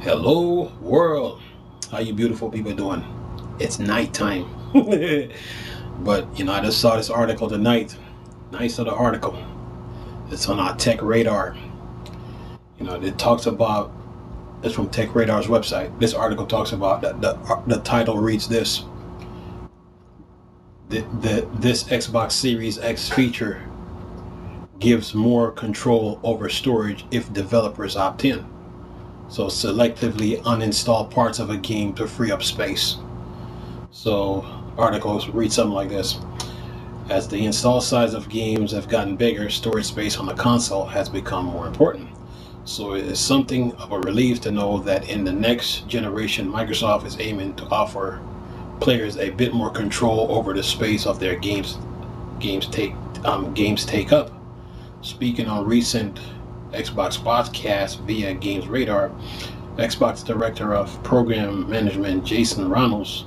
Hello world, how you beautiful people doing? It's nighttime. But I just saw this article tonight. Nice little article. It's on our tech radar. It talks about, it's from tech radar's website. This article talks about that the title reads this: this Xbox Series X feature gives more control over storage if developers opt in. So selectively uninstall parts of a game to free up space. So articles read something like this: as the install size of games have gotten bigger, storage space on the console has become more important. So it is something of a relief to know that in the next generation, Microsoft is aiming to offer players a bit more control over the space of their games take up. Speaking on recent Xbox podcast via Games Radar, Xbox Director of Program Management Jason Ronalds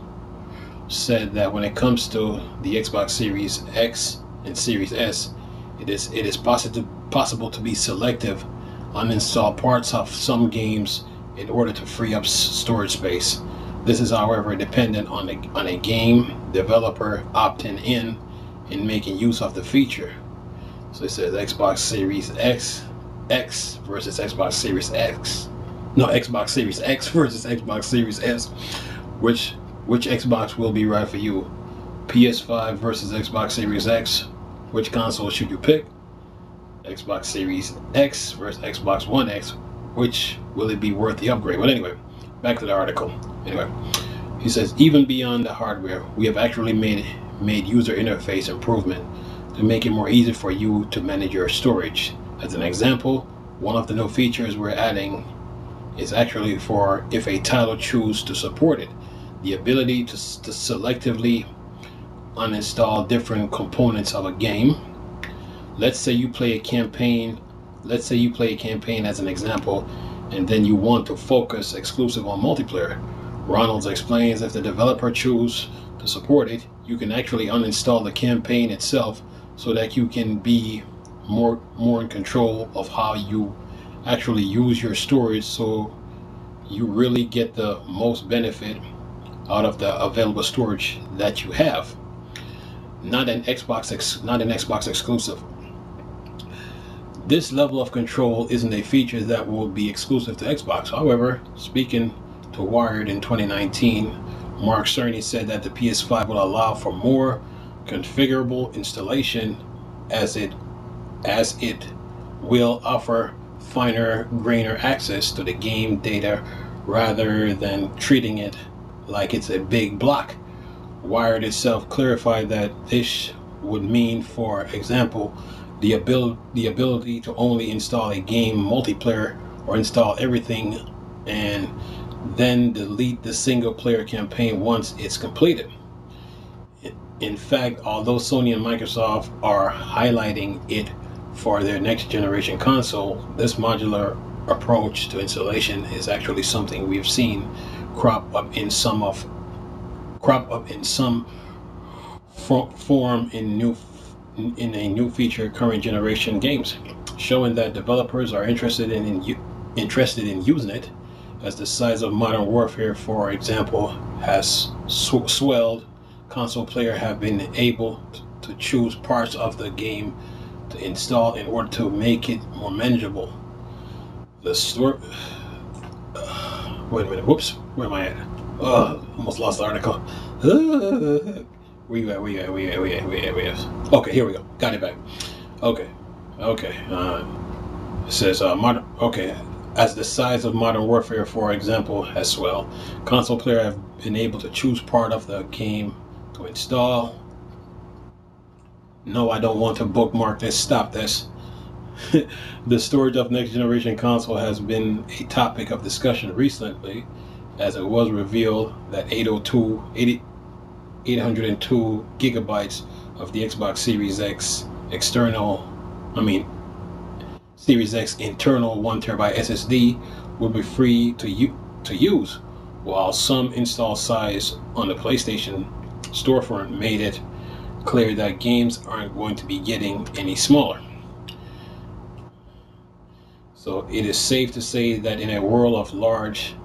said that when it comes to the Xbox Series X and Series S, it is possible to be selective, uninstall parts of some games in order to free up storage space. This is, however, dependent on a game developer opting in and making use of the feature. So it says Xbox Series X versus Xbox Series X. No, Xbox Series X versus Xbox Series S. Which Xbox will be right for you? PS5 versus Xbox Series X. Which console should you pick? Xbox Series X versus Xbox One X. Which will it be worth the upgrade? Well, anyway, back to the article. Anyway, he says even beyond the hardware, we have actually made user interface improvement to make it more easy for you to manage your storage. As an example, one of the new features we're adding is actually for if a title chooses to support it, the ability to selectively uninstall different components of a game. Let's say you play a campaign as an example, and then you want to focus exclusive on multiplayer. Ronalds explains if the developer chooses to support it, you can actually uninstall the campaign itself so that you can be more in control of how you actually use your storage, so you really get the most benefit out of the available storage that you have. Not an Xbox exclusive. This level of control isn't a feature that will be exclusive to Xbox. However, speaking to Wired in 2019, Mark Cerny said that the PS5 will allow for more configurable installation as it will offer finer grainer access to the game data rather than treating it like it's a big block. Wired itself clarified that this would mean, for example, the ability to only install a game multiplayer or install everything and then delete the single player campaign once it's completed. In fact, although Sony and Microsoft are highlighting it for their next generation console, this modular approach to installation is actually something we've seen crop up in some form in a new feature current generation games, showing that developers are interested in using it. As the size of Modern Warfare, for example, has swelled, console players have been able to choose parts of the game to install in order to make it more manageable. The store. Wait a minute. Whoops. Where am I at? Almost lost the article. We at. Okay, here we go. Got it back. Okay. It says modern. Okay. As the size of Modern Warfare, for example, has swelled, console players have been able to choose part of the game to install. No, I don't want to bookmark this. Stop this. The storage of next generation console has been a topic of discussion recently, as it was revealed that 802 gigabytes of the Xbox Series X Series X internal 1 terabyte SSD will be free to use, while some install size on the PlayStation storefront made it clear that games aren't going to be getting any smaller. So it is safe to say that in a world of large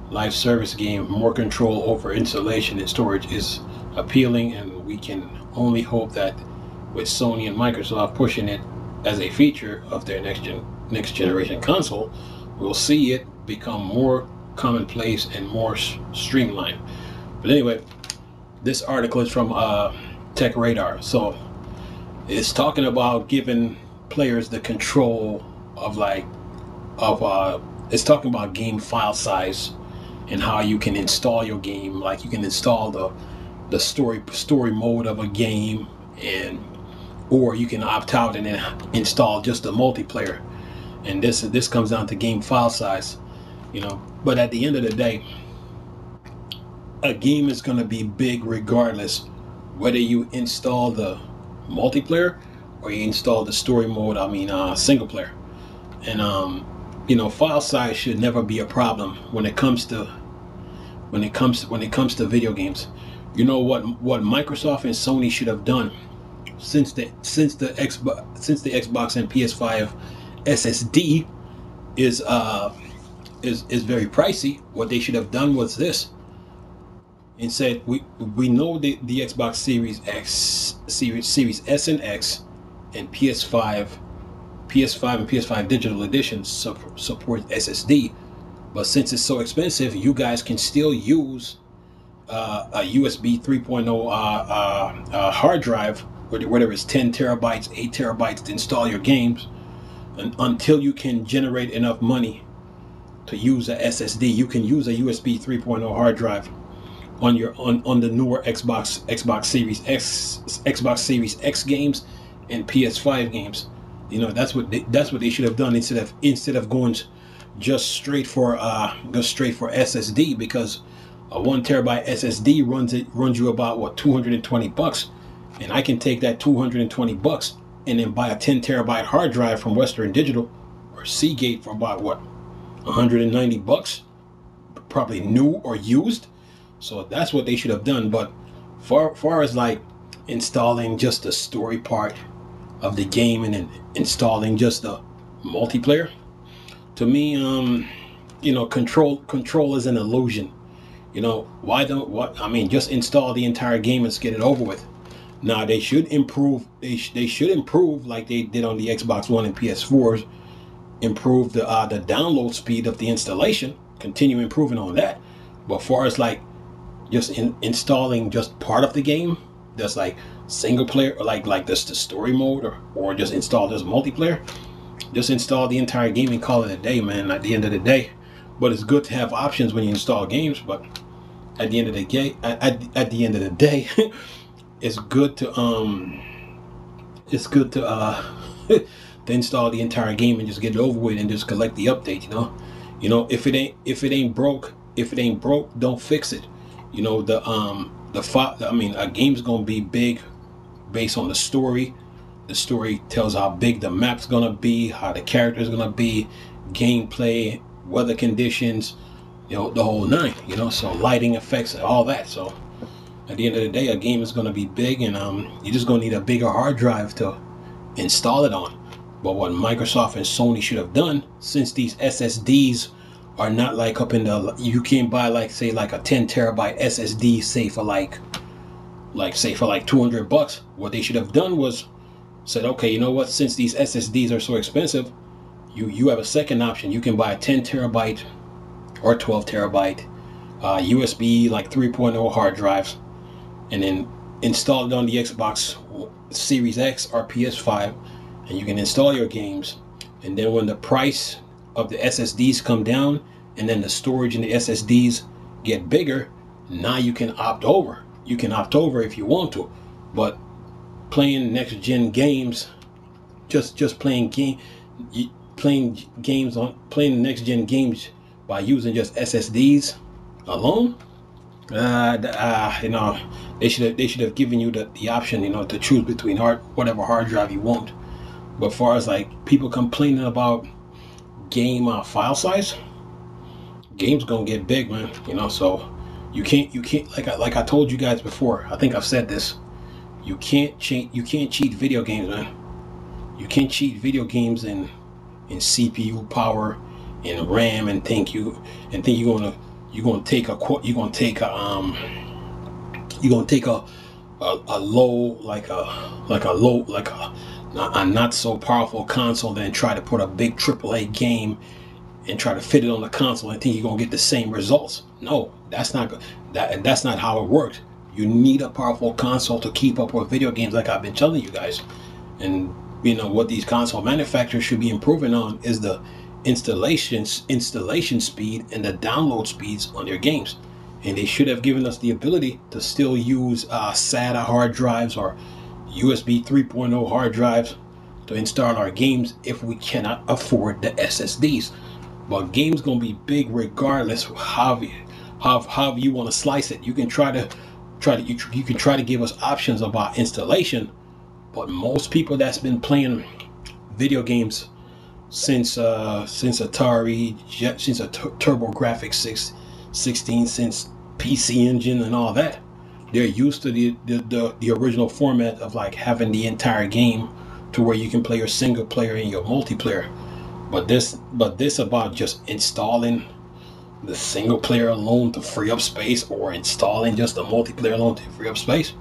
live service game, more control over installation and storage is appealing, and we can only hope that with Sony and Microsoft pushing it as a feature of their next generation console, we'll see it become more commonplace and more streamlined. But anyway, this article is from Tech Radar, so it's talking about giving players the control of it's talking about game file size and how you can install your game. Like you can install the story mode of a game, and or you can opt out and then install just the multiplayer. And this comes down to game file size, you know. But at the end of the day, a game is going to be big regardless whether you install the multiplayer or you install the story mode. I mean, single player. And you know, file size should never be a problem when it comes to video games. You know what Microsoft and Sony should have done since the Xbox and PS5 SSD is very pricey. What they should have done was this, and said we know the Xbox Series X, Series S and X, and PS5 and PS5 digital editions support SSD, but since it's so expensive, you guys can still use a USB 3.0 hard drive, whether it's 10 terabytes, 8 terabytes, to install your games, and until you can generate enough money to use a SSD. You can use a USB 3.0 hard drive on the newer Xbox Series X games and PS5 games. You know, that's what they should have done instead of going just straight for SSD, because a 1 terabyte SSD runs you about what, $220, and I can take that $220 and then buy a 10 terabyte hard drive from Western Digital or Seagate for about what, $190, probably new or used. So that's what they should have done. But far as like installing just the story part of the game and then installing just the multiplayer, to me, you know, control is an illusion. You know, just install the entire game and get it over with. Now they should improve. They should improve like they did on the Xbox One and PS4s. Improve the download speed of the installation. Continue improving on that. But far as like just installing just part of the game, that's like single player, or like this the story mode, or just install this multiplayer. Just install the entire game and call it a day, man. At the end of the day, but it's good to have options when you install games. But at the end of the day, at the end of the day, it's good to to install the entire game and just get it over with and just collect the update. You know, if it ain't broke, don't fix it. You know, a game's gonna be big based on the story. The story tells how big the map's gonna be, how the character's gonna be, gameplay, weather conditions, you know, the whole nine. You know, so lighting effects and all that. So at the end of the day, a game is gonna be big, and you're just gonna need a bigger hard drive to install it on. But what Microsoft and Sony should have done, since these SSDs are not like up in the, you can't buy like say like a 10 terabyte SSD say for like $200. What they should have done was said, okay, you know what, since these SSDs are so expensive, you have a second option. You can buy a 10 terabyte or 12 terabyte USB like 3.0 hard drives, and then install it on the Xbox Series X or PS5, and you can install your games. And then when the price of the SSDs come down and then the storage in the SSDs get bigger, now you can opt over. You can opt over if you want to, but playing next gen games, just playing next gen games by using just SSDs alone, you know, they should have given you the option, you know, to choose between whatever hard drive you want. But far as like people complaining about game file size, game's gonna get big, man. You know, so you can't like I told you guys before. I think I've said this. You can't cheat video games, man. You can't cheat video games in CPU power and RAM and think you're gonna you're gonna take a low, a not so powerful console, then try to put a big AAA game and try to fit it on the console and think you're gonna get the same results. No, that's not that's not how it works. You need a powerful console to keep up with video games, like I've been telling you guys. And you know what these console manufacturers should be improving on is the installation speed and the download speeds on their games. And they should have given us the ability to still use SATA hard drives or USB 3.0 hard drives to install our games if we cannot afford the SSDs. But games gonna be big regardless of how you want to slice it. You can try to give us options about installation, but most people that's been playing video games since Atari, since a TurboGrafx 16, since PC Engine and all that, they're used to the original format of like having the entire game to where you can play your single player and your multiplayer. But this about just installing the single player alone to free up space, or installing just the multiplayer alone to free up space.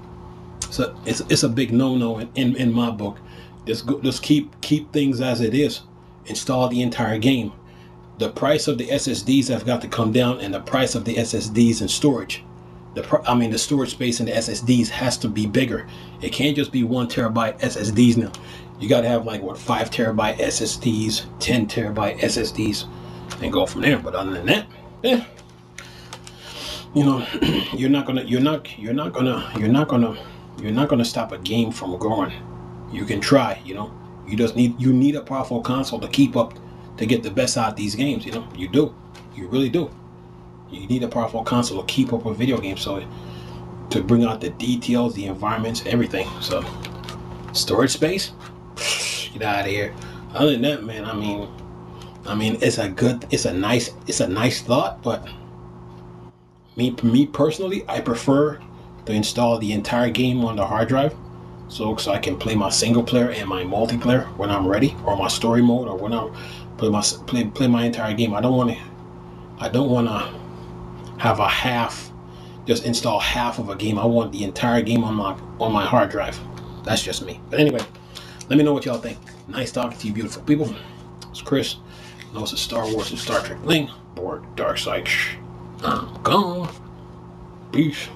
So it's a big no-no in my book. Just keep things as it is. Install the entire game. The price of the SSDs have got to come down, and the price of the SSDs and storage. The storage space in the SSDs has to be bigger. It can't just be 1 terabyte SSDs now. You got to have 5 terabyte SSDs, 10 terabyte SSDs, and go from there. But other than that, you're not gonna stop a game from growing. You can try. You need a powerful console to keep up, to get the best out of these games. You really do. You need a powerful console to keep up with video games, so to bring out the details, the environments, everything. So storage space, get out of here. Other than that, man, it's a nice thought, but me personally, I prefer to install the entire game on the hard drive, so I can play my single player and my multiplayer when I'm ready, or my story mode, or when I play my entire game. I don't want to have just install half of a game. I want the entire game on my hard drive. That's just me. But anyway, let me know what y'all think. Nice talking to you, beautiful people. It's Chris. I know it's a Star Wars and Star Trek thing. Board Dark Side. I'm gone. Peace.